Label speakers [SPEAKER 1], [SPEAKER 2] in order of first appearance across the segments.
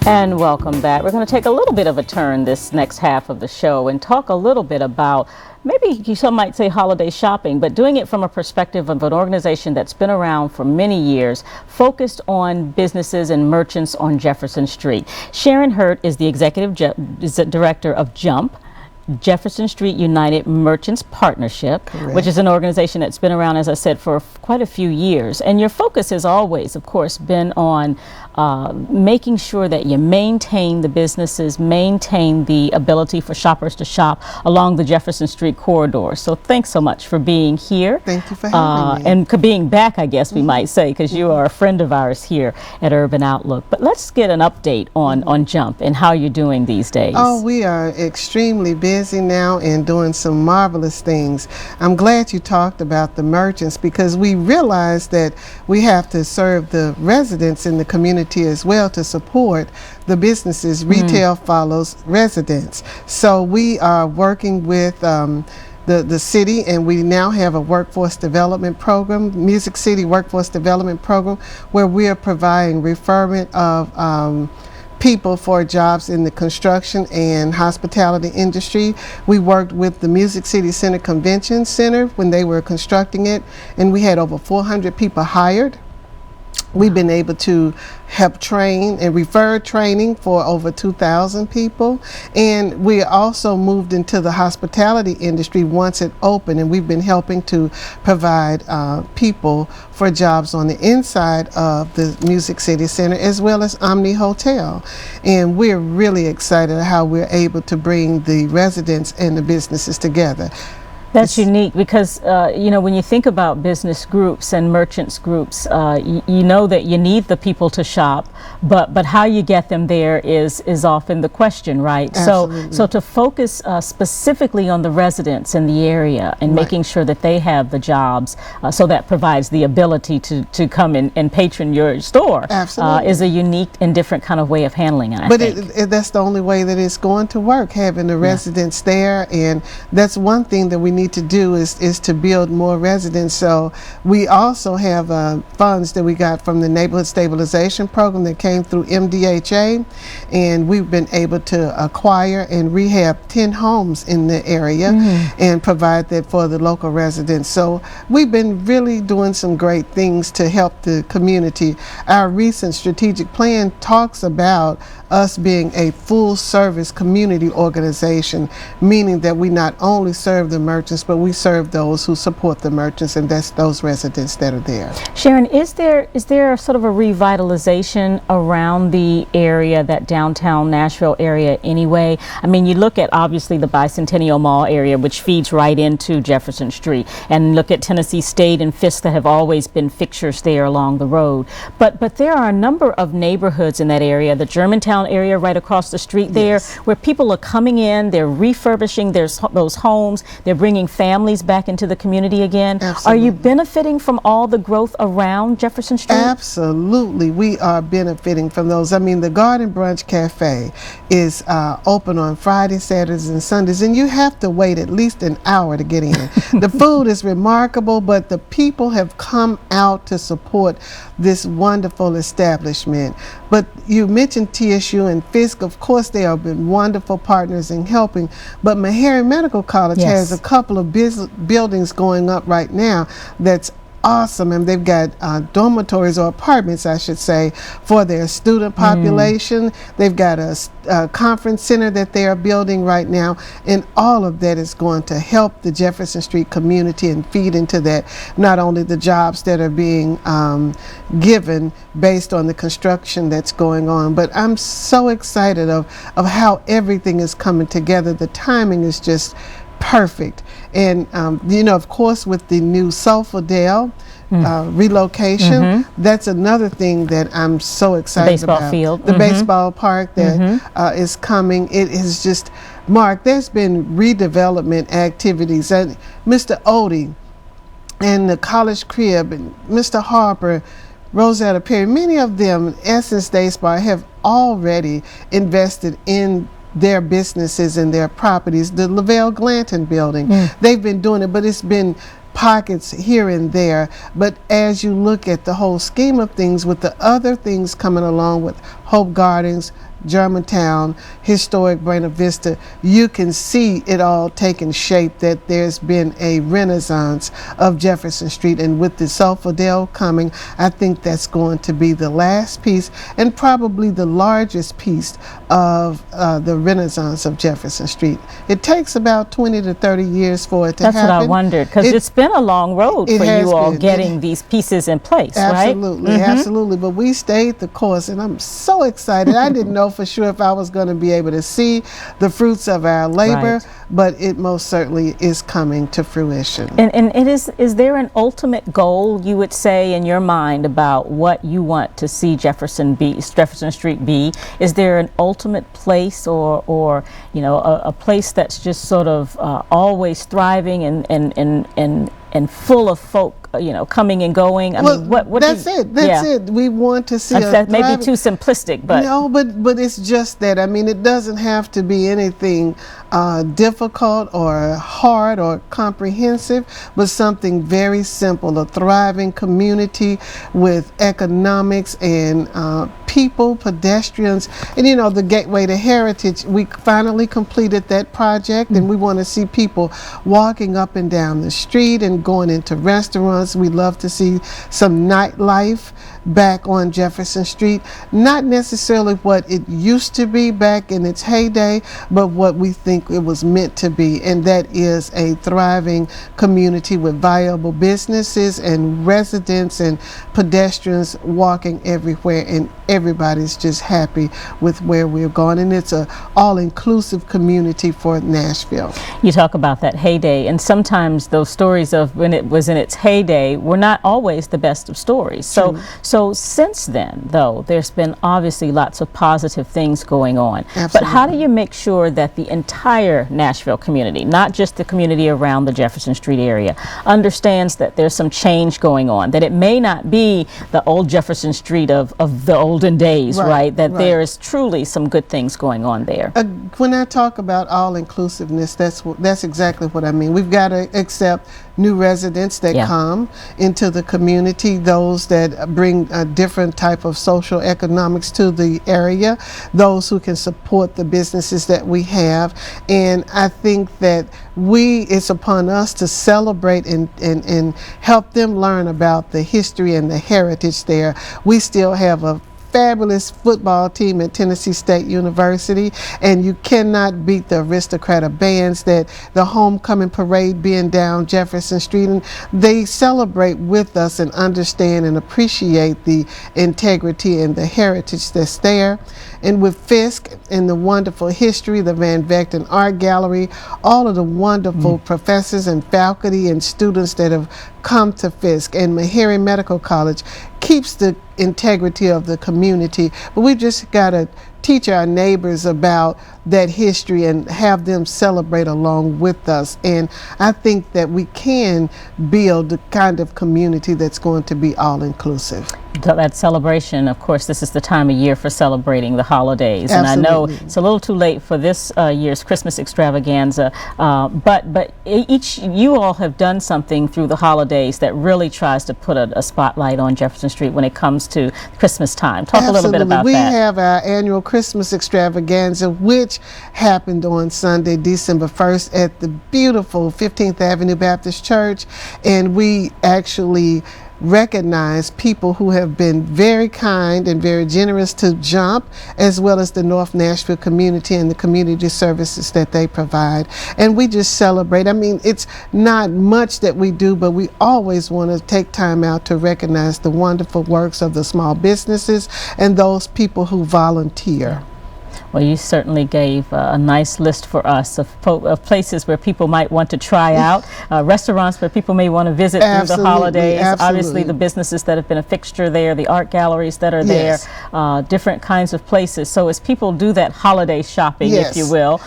[SPEAKER 1] And welcome back. We're going to take a little bit of a turn this next half of the show and talk a little bit about maybe some might say holiday shopping, but doing it from a perspective of an organization that's been around for many years, focused on businesses and merchants on Jefferson Street. Sharon Hurt is the director of JUMP, Jefferson Street United Merchants Partnership,
[SPEAKER 2] Correct.
[SPEAKER 1] Which is an organization that's been around, as I said, for quite a few years. And your focus has always, of course, been on making sure that you maintain the businesses, maintain the ability for shoppers to shop along the Jefferson Street corridor. So thanks so much for being here.
[SPEAKER 2] Thank you for having me.
[SPEAKER 1] And being back, I guess we might say, because you are a friend of ours here at Urban Outlook. But let's get an update on JUMP and how you're doing these days.
[SPEAKER 2] Oh, we are extremely busy now and doing some marvelous things. I'm glad you talked about the merchants, because we realize that we have to serve the residents in the community as well to support the businesses. Retail follows residents. So we are working with the city, and we now have a workforce development program, Music City Workforce Development Program, where we are providing referment of people for jobs in the construction and hospitality industry. We worked with the Music City Center Convention Center when they were constructing it, and we had over 400 people hired. We've been able to help train and refer training for over 2,000 people. And we also moved into the hospitality industry once it opened, and we've been helping to provide people for jobs on the inside of the Music City Center as well as Omni Hotel. And we're really excited how we're able to bring the residents and the businesses together.
[SPEAKER 1] That's unique because, you know, when you think about business groups and merchants groups, you know that you need the people to shop, but how you get them there is often the question, right?
[SPEAKER 2] Absolutely.
[SPEAKER 1] So to focus specifically on the residents in the area and making sure that they have the jobs, so that provides the ability to come and patron your store, is a unique and different kind of way of handling it, I think.
[SPEAKER 2] That's the only way that it's going to work, having the residents there, and that's one thing that we need to do is to build more residents. So we also have funds that we got from the Neighborhood Stabilization Program that came through MDHA, and we've been able to acquire and rehab 10 homes in the area and provide that for the local residents. So we've been really doing some great things to help the community. Our recent strategic plan talks about us being a full service community organization, meaning that we not only serve the merchants, but we serve those who support the merchants, and that's those residents that are there.
[SPEAKER 1] Sharon, is there sort of a revitalization around the area, that downtown Nashville area anyway? I mean, you look at obviously the Bicentennial Mall area, which feeds right into Jefferson Street, and look at Tennessee State and Fisk that have always been fixtures there along the road. But there are a number of neighborhoods in that area, the Germantown area right across the street there, where people are coming in, they're refurbishing those homes, they're bringing families back into the community again.
[SPEAKER 2] Absolutely.
[SPEAKER 1] Are you benefiting from all the growth around Jefferson Street?
[SPEAKER 2] Absolutely, we are benefiting from those. I mean, the Garden Brunch Cafe is open on Fridays, Saturdays, and Sundays, and you have to wait at least an hour to get in. The food is remarkable, but the people have come out to support this wonderful establishment. But you mentioned TSU and Fisk. Of course, they have been wonderful partners in helping, but Meharry Medical College has a couple of buildings going up right now that's awesome, and they've got dormitories, or apartments I should say, for their student population. They've got a conference center that they are building right now, and all of that is going to help the Jefferson Street community and feed into that, not only the jobs that are being given based on the construction that's going on, but I'm so excited of how everything is coming together. The timing is just perfect. And you know, of course, with the new Sulphurdale relocation, that's another thing that I'm so excited about.
[SPEAKER 1] Baseball field.
[SPEAKER 2] The baseball park that is coming. It is just, Mark, there's been redevelopment activities, and Mr. Odie and the College Crib and Mr. Harper, Rosetta Perry, many of them, Essence Day Spa, have already invested in their businesses and their properties. The Lavelle Glanton building, they've been doing it, but it's been pockets here and there. But as you look at the whole scheme of things, with the other things coming along with Hope Gardens, Germantown, historic Buena Vista, you can see it all taking shape, that there's been a renaissance of Jefferson Street. And with the Sulphurdale coming, I think that's going to be the last piece and probably the largest piece of the renaissance of Jefferson Street. It takes about 20 to 30 years for it to happen.
[SPEAKER 1] That's what I wondered, because it's been a long road for you all getting these pieces in place, right?
[SPEAKER 2] Absolutely, absolutely. But we stayed the course, and I'm so excited. I didn't know for sure if I was going to be able to see the fruits of our labor, but it most certainly is coming to fruition.
[SPEAKER 1] And it is there an ultimate goal, you would say, in your mind about what you want to see Jefferson Street be? Is there an ultimate place, or you know, a place that's just sort of always thriving and full of folk, you know, coming and going? I mean, what
[SPEAKER 2] that's it. That's it. We want to see
[SPEAKER 1] that may be too simplistic, but
[SPEAKER 2] no, but it's just that. I mean, it doesn't have to be anything difficult or hard or comprehensive, but something very simple. A thriving community with economics and people, pedestrians, and you know, the Gateway to Heritage. We finally completed that project, and we want to see people walking up and down the street and going into restaurants. We love to see some nightlife back on Jefferson Street. Not necessarily what it used to be back in its heyday, but what we think it was meant to be, and that is a thriving community with viable businesses and residents and pedestrians walking everywhere, and everybody's just happy with where we're going, and it's a all-inclusive community for Nashville.
[SPEAKER 1] You talk about that heyday, and sometimes those stories of when it was in its heyday were not always the best of stories. So since then, though, there's been obviously lots of positive things going on.
[SPEAKER 2] Absolutely.
[SPEAKER 1] But how do you make sure that the entire Nashville community, not just the community around the Jefferson Street area, understands that there's some change going on, that it may not be the old Jefferson Street of the olden days, right? That there is truly some good things going on there.
[SPEAKER 2] When I talk about all-inclusiveness, that's exactly what I mean. We've got to accept new residents that come into the community, those that bring a different type of social economics to the area, those who can support the businesses that we have. And I think that it's upon us to celebrate and help them learn about the history and the heritage there. We still have a fabulous football team at Tennessee State University, and you cannot beat the aristocrat of bands, that the homecoming parade being down Jefferson Street, and they celebrate with us and understand and appreciate the integrity and the heritage that's there. And with Fisk and the wonderful history, the Van Vechten Art Gallery, all of the wonderful professors and faculty and students that have come to Fisk, and Meharry Medical College keeps the integrity of the community. But we just got to teach our neighbors about that history and have them celebrate along with us. And I think that we can build the kind of community that's going to be all-inclusive.
[SPEAKER 1] That celebration, of course, this is the time of year for celebrating the holidays.
[SPEAKER 2] Absolutely.
[SPEAKER 1] And I know it's a little too late for this year's Christmas extravaganza, but you all have done something through the holidays that really tries to put a spotlight on Jefferson Street when it comes to Christmas time. Talk a little bit about
[SPEAKER 2] that.
[SPEAKER 1] We
[SPEAKER 2] have our annual Christmas extravaganza, which happened on Sunday, December 1st at the beautiful 15th Avenue Baptist Church, and we actually recognize people who have been very kind and very generous to Jump, as well as the North Nashville community and the community services that they provide. And we just celebrate. I mean, it's not much that we do, but we always want to take time out to recognize the wonderful works of the small businesses and those people who volunteer.
[SPEAKER 1] Well, you certainly gave a nice list for us of places where people might want to try out, restaurants where people may want to visit through the holidays. Obviously, the businesses that have been a fixture there, the art galleries that are there, different kinds of places. So as people do that holiday shopping, if you will,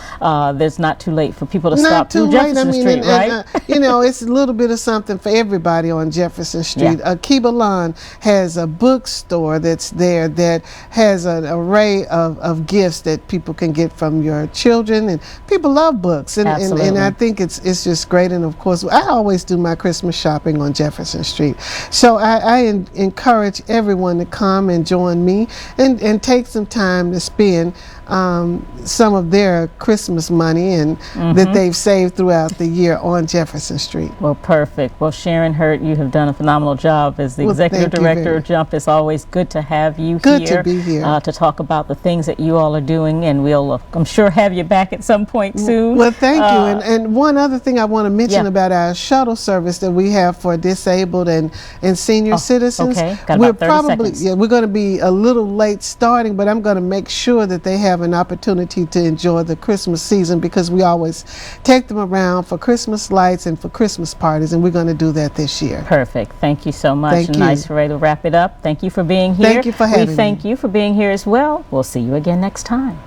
[SPEAKER 1] there's not too late for people to stop through Jefferson Street, right?
[SPEAKER 2] You know, it's a little bit of something for everybody on Jefferson Street. Kibalan has a bookstore that's there that has an array of gifts gifts that people can get from your children, and people love books, and I think it's just great. And of course, I always do my Christmas shopping on Jefferson Street, so I encourage everyone to come and join me and take some time to spend some of their Christmas money and that they've saved throughout the year on Jefferson Street.
[SPEAKER 1] Well, perfect. Well, Sharon Hurt, you have done a phenomenal job as the executive director of Jump. It's always good to have you here.
[SPEAKER 2] Good to be here.
[SPEAKER 1] To talk about the things that you all are doing, and we'll, I'm sure, have you back at some point soon.
[SPEAKER 2] Well, thank you. And one other thing I want to mention about our shuttle service that we have for disabled and senior citizens.
[SPEAKER 1] Okay, got
[SPEAKER 2] we're
[SPEAKER 1] about 30 seconds.
[SPEAKER 2] we're going to be a little late starting, but I'm going to make sure that they have an opportunity to enjoy the Christmas season, because we always take them around for Christmas lights and for Christmas parties, and we're going to do that this year.
[SPEAKER 1] Perfect. Thank you so much.
[SPEAKER 2] Thank you.
[SPEAKER 1] Nice way to wrap it up. Thank you for being here.
[SPEAKER 2] Thank you for having me.
[SPEAKER 1] We thank you for being here as well. We'll see you again next time.